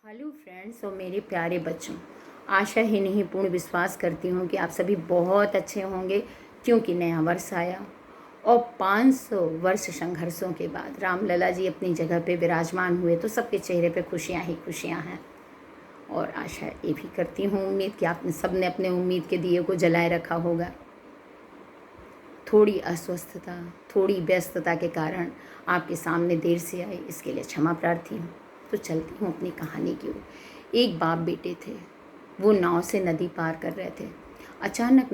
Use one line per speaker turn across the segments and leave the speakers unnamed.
Hello friends और मेरे प्यारे बच्चों, आशा ही नहीं पूर्ण विश्वास करती हूँ कि आप सभी बहुत अच्छे होंगे, क्योंकि नया वर्ष आया और 500 वर्ष संघर्षों के बाद रामलला जी अपनी जगह पे विराजमान हुए तो सबके चेहरे पे खुशियाँ ही खुशियाँ हैं। और आशा ये भी करती हूँ, उम्मीद कि आपने सब ने अपने उम्मीद के दिए को जलाए रखा होगा। थोड़ी अस्वस्थता, थोड़ी व्यस्तता के कारण आपके सामने देर से आई, इसके लिए क्षमा प्रार्थी हूँ। तो चलती हूँ अपनी कहानी की ओर। एक बाप बेटे थे, वो नाव से नदी पार कर रहे थे। अचानक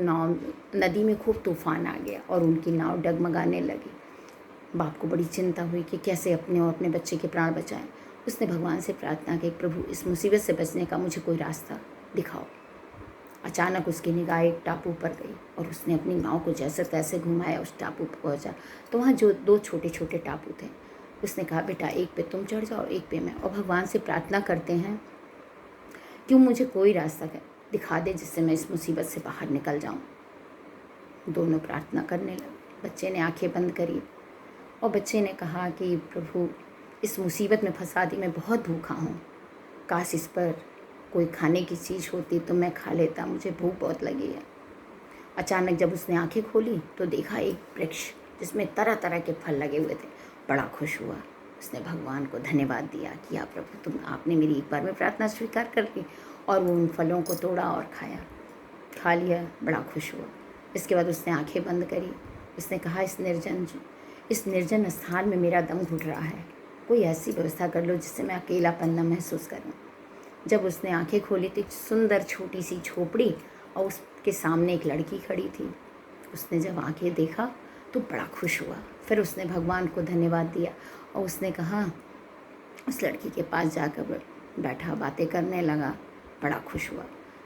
नदी में खूब तूफान आ गया और उनकी नाव डगमगाने लगी। बाप को बड़ी चिंता हुई कि कैसे अपने और अपने बच्चे के प्राण बचाएं। उसने भगवान से प्रार्थना की, प्रभु इस मुसीबत से बचने का मुझे कोई रास्ता दिखाओ। अचानक उसकी निगाह एक टापू पर गई और उसने अपनी नाव को जैसे तैसे घुमाया, उस टापू पर पहुंचा तो वहाँ जो दो छोटे छोटे टापू थे। उसने कहा, बेटा एक पे तुम चढ़ जाओ, एक पे मैं, और भगवान से प्रार्थना करते हैं कि मुझे कोई रास्ता दिखा दे जिससे मैं इस मुसीबत से बाहर निकल जाऊँ। दोनों प्रार्थना करने लगे। बच्चे ने आंखें बंद करी और बच्चे ने कहा कि प्रभु इस मुसीबत में फंसा दी, मैं बहुत भूखा हूँ, काश इस पर कोई खाने की चीज़ होती तो मैं खा लेता, मुझे भूख बहुत लगी है। अचानक जब उसने आंखें खोली तो देखा एक वृक्ष जिसमें तरह तरह के फल लगे हुए थे। बड़ा खुश हुआ। उसने भगवान को धन्यवाद दिया कि या प्रभु आपने मेरी एक बार में प्रार्थना स्वीकार कर ली, और वो उन फलों को तोड़ा और खा लिया। बड़ा खुश हुआ। इसके बाद उसने आंखें बंद करी। उसने कहा, इस निर्जन स्थान में मेरा दम घुट रहा है, कोई ऐसी व्यवस्था कर लो जिससे मैं अकेलापन न महसूस करूं। जब उसने आंखें खोली तो एक सुंदर छोटी सी झोपड़ी और उसके सामने एक लड़की खड़ी थी। उसने जब आंखें देखा तो बड़ा खुश हुआ। फिर उसने भगवान को धन्यवाद दिया और उसने कहा, उस लड़की के पास जाकर बैठा, बातें करने लगा। बड़ा खुश हुआ।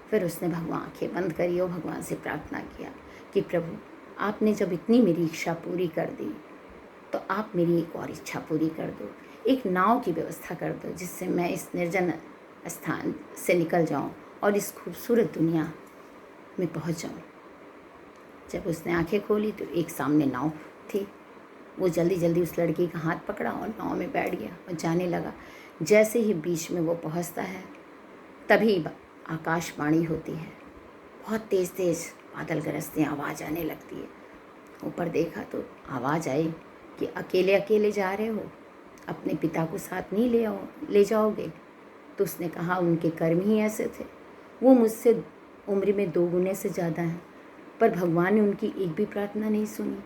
फिर उसने भगवान आंखें बंद करी और भगवान से प्रार्थना किया कि प्रभु आपने जब इतनी मेरी इच्छा पूरी कर दी तो आप मेरी एक और इच्छा पूरी कर दो, एक नाव की व्यवस्था कर दो जिससे मैं इस निर्जन स्थान से निकल जाऊं और इस खूबसूरत दुनिया में पहुंच जाऊं। जब उसने आंखें खोली तो एक सामने नाव थी। वो जल्दी जल्दी उस लड़की का हाथ पकड़ा और नाव में बैठ गया और जाने लगा। जैसे ही बीच में वो पहुंचता है तभी आकाशवाणी होती है। बहुत तेज़ तेज़ बादल गरजते हैं, आवाज़ आने लगती है। ऊपर देखा तो आवाज़ आई कि अकेले अकेले जा रहे हो, अपने पिता को साथ नहीं ले जाओगे। तो उसने कहा, उनके कर्म ही ऐसे थे, वो मुझसे उम्र में 2 गुने से ज़्यादा हैं, पर भगवान ने उनकी एक भी प्रार्थना नहीं सुनी।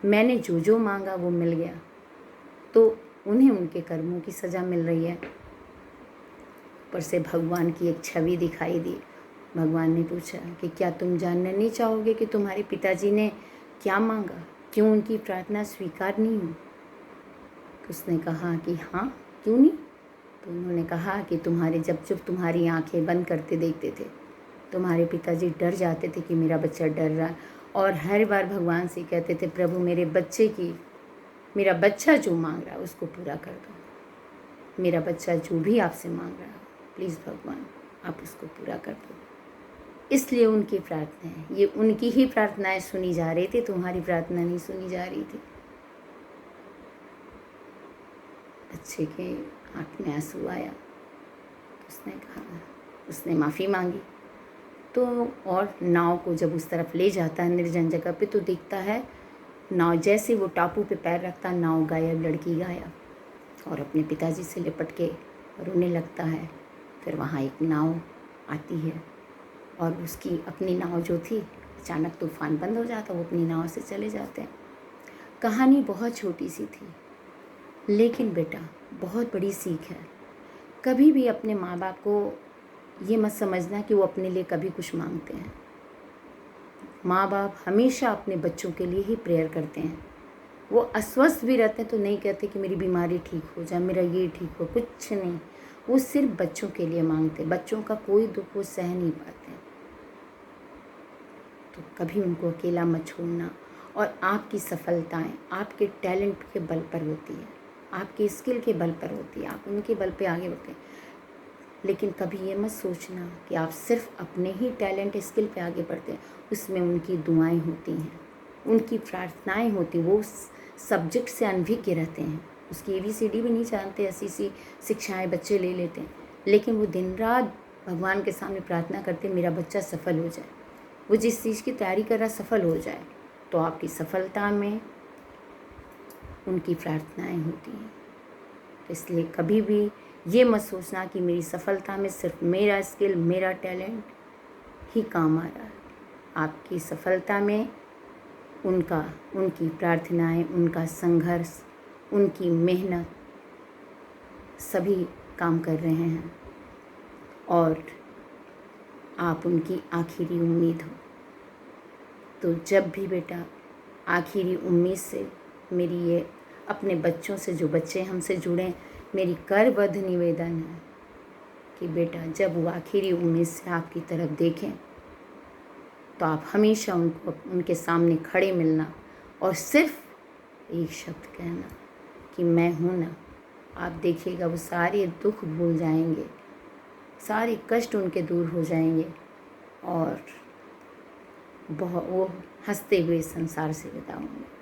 मैंने जो जो मांगा वो मिल गया, तो उन्हें उनके कर्मों की सज़ा मिल रही है। ऊपर से भगवान की एक छवि दिखाई दी। भगवान ने पूछा कि क्या तुम जानना नहीं चाहोगे कि तुम्हारे पिताजी ने क्या मांगा, क्यों उनकी प्रार्थना स्वीकार नहीं हुई? तो उसने कहा कि हाँ, क्यों नहीं। तो उन्होंने कहा कि जब जब तुम्हारी आंखें बंद करते देखते थे, तुम्हारे पिताजी डर जाते थे कि मेरा बच्चा डर रहा है, और हर बार भगवान से कहते थे, प्रभु मेरा बच्चा जो मांग रहा है उसको पूरा कर दो। मेरा बच्चा जो भी आपसे मांग रहा है, प्लीज़ भगवान आप उसको पूरा कर दो। इसलिए उनकी प्रार्थनाएं, ये उनकी ही प्रार्थनाएं सुनी जा रही थी, तुम्हारी प्रार्थना नहीं सुनी जा रही थी। बच्चे के आँख में आंसू आया तो उसने माफ़ी मांगी। तो और नाव को जब उस तरफ ले जाता है निर्जन जगह पे, तो दिखता है नाव, जैसे वो टापू पे पैर रखता, नाव गायब, लड़की गायब, और अपने पिताजी से लिपट के रोने लगता है। फिर वहाँ एक नाव आती है और उसकी अपनी नाव जो थी, अचानक तूफान बंद हो जाता, वो अपनी नाव से चले जाते हैं। कहानी बहुत छोटी सी थी, लेकिन बेटा बहुत बड़ी सीख है। कभी भी अपने माँ बाप को ये मत समझना कि वो अपने लिए कभी कुछ मांगते हैं। माँ बाप हमेशा अपने बच्चों के लिए ही प्रेयर करते हैं। वो अस्वस्थ भी रहते हैं तो नहीं कहते कि मेरी बीमारी ठीक हो जाए, मेरा ये ठीक हो, कुछ नहीं। वो सिर्फ बच्चों के लिए मांगते, बच्चों का कोई दुख वो सह नहीं पाते। तो कभी उनको अकेला मत छोड़ना। और आपकी सफलताएं आपके टैलेंट के बल पर होती है, आपके स्किल के बल पर होती है, आप उनके बल पे आगे बढ़ते हैं। लेकिन कभी ये मत सोचना कि आप सिर्फ अपने ही टैलेंट स्किल पे आगे बढ़ते हैं। उसमें उनकी दुआएं होती हैं, उनकी प्रार्थनाएं होती। वो सब्जेक्ट से अनभिज्ञ रहते हैं, उसकी ABCD भी नहीं जानते, ऐसी सी शिक्षाएं बच्चे ले लेते हैं। लेकिन वो दिन रात भगवान के सामने प्रार्थना करते मेरा बच्चा सफल हो जाए, वो जिस चीज़ की तैयारी कर रहा सफल हो जाए। तो आपकी सफलता में उनकी प्रार्थनाएं होती हैं। तो इसलिए कभी भी ये मत सोचना कि मेरी सफलता में सिर्फ मेरा स्किल, मेरा टैलेंट ही काम आ रहा है। आपकी सफलता में उनकी प्रार्थनाएं, उनका संघर्ष, उनकी मेहनत सभी काम कर रहे हैं और आप उनकी आखिरी उम्मीद हो। तो जब भी बेटा आखिरी उम्मीद से मेरी ये अपने बच्चों से, जो बच्चे हमसे जुड़े, मेरी करबद्ध निवेदन है कि बेटा जब वो आखिरी उम्मीद से आपकी तरफ देखें तो आप हमेशा उनको उनके सामने खड़े मिलना और सिर्फ एक शब्द कहना कि मैं हूँ ना। आप देखिएगा वो सारे दुख भूल जाएंगे, सारे कष्ट उनके दूर हो जाएंगे और वो हंसते हुए संसार से विदा होंगे।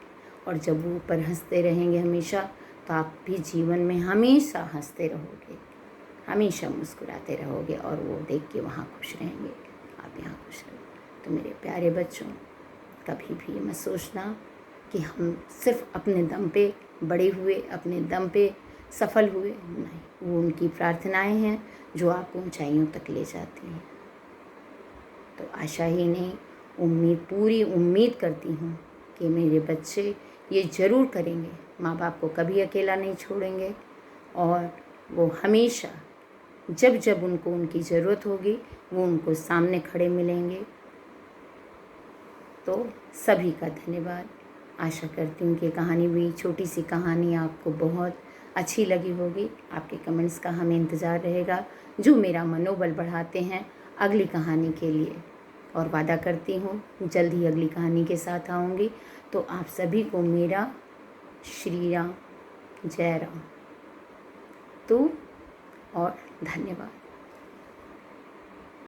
और जब वो ऊपर हंसते रहेंगे हमेशा, तो आप भी जीवन में हमेशा हंसते रहोगे, हमेशा मुस्कुराते रहोगे और वो देख के वहाँ खुश रहेंगे, आप यहाँ खुश रहोगे। तो मेरे प्यारे बच्चों, कभी भी मत सोचना कि हम सिर्फ अपने दम पे बड़े हुए, अपने दम पे सफल हुए, नहीं, वो उनकी प्रार्थनाएं हैं जो आपको ऊंचाइयों तक ले जाती हैं। तो आशा ही नहीं, पूरी उम्मीद करती हूँ कि मेरे बच्चे ये ज़रूर करेंगे, माँ बाप को कभी अकेला नहीं छोड़ेंगे और वो हमेशा जब जब उनको उनकी ज़रूरत होगी वो उनको सामने खड़े मिलेंगे। तो सभी का धन्यवाद। आशा करती हूँ कि कहानी भी, छोटी सी कहानी आपको बहुत अच्छी लगी होगी। आपके कमेंट्स का हमें इंतज़ार रहेगा जो मेरा मनोबल बढ़ाते हैं अगली कहानी के लिए। और वादा करती हूँ जल्द ही अगली कहानी के साथ आऊँगी। तो आप सभी को मेरा श्री राम, जय राम, तो और धन्यवाद।